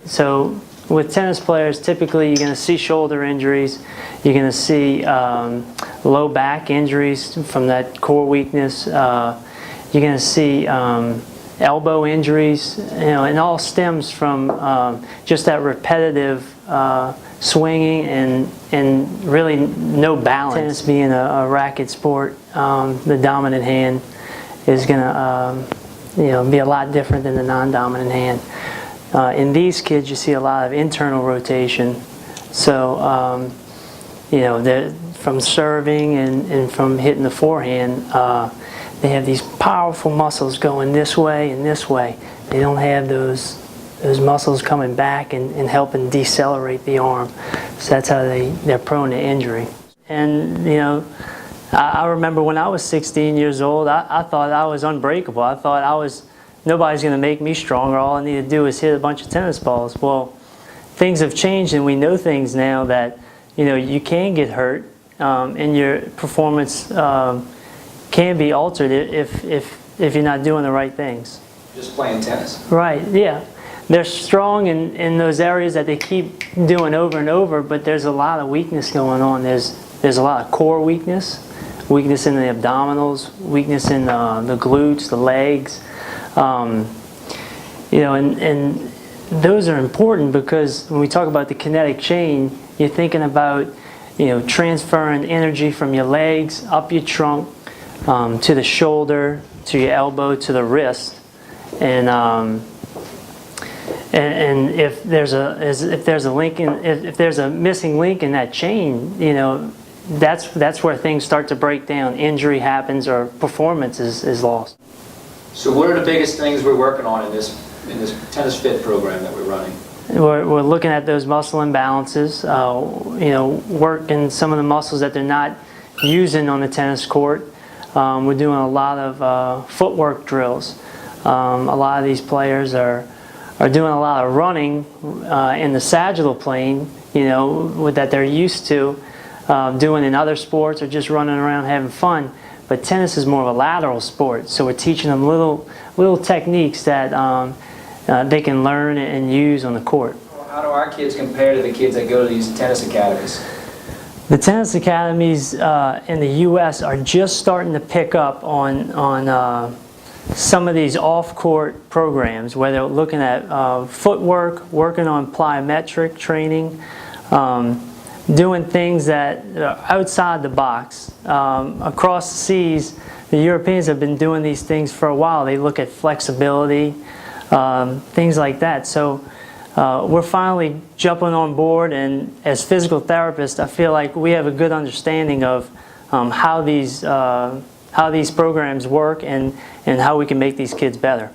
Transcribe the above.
So with tennis players, typically you're going to see shoulder injuries, you're going to see low back injuries from that core weakness, you're going to see elbow injuries, and all stems from just that repetitive swinging and really no balance. Tennis being a racket sport, the dominant hand is going to be a lot different than the non-dominant hand. In these kids, you see a lot of internal rotation. So, from serving and from hitting the forehand, they have these powerful muscles going this way and this way. They don't have those muscles coming back and helping decelerate the arm. So that's how they're prone to injury. And, I remember when I was 16 years old, I thought I was unbreakable. I thought nobody's going to make me stronger. All I need to do is hit a bunch of tennis balls. Well, things have changed, and we know things now that you can get hurt, and your performance can be altered if you're not doing the right things. Just playing tennis. Right. Yeah. They're strong in those areas that they keep doing over and over, but there's a lot of weakness going on. There's a lot of core weakness in the abdominals, weakness in the glutes, the legs. And those are important because when we talk about the kinetic chain, you're thinking about transferring energy from your legs up your trunk to the shoulder, to your elbow, to the wrist, and if there's a missing link in that chain, that's where things start to break down. Injury happens or performance is lost. So what are the biggest things we're working on in this Tennis Fit program that we're running? We're looking at those muscle imbalances, working some of the muscles that they're not using on the tennis court. We're doing a lot of footwork drills. A lot of these players are doing a lot of running in the sagittal plane, that they're used to doing in other sports or just running around having fun. But tennis is more of a lateral sport, so we're teaching them little techniques that they can learn and use on the court. How do our kids compare to the kids that go to these tennis academies? The tennis academies in the U.S. are just starting to pick up on some of these off-court programs where they're looking at footwork, working on plyometric training, doing things that are outside the box. Across the seas, the Europeans have been doing these things for a while. They look at flexibility, things like that. So we're finally jumping on board, and as physical therapists, I feel like we have a good understanding of how these programs work and how we can make these kids better.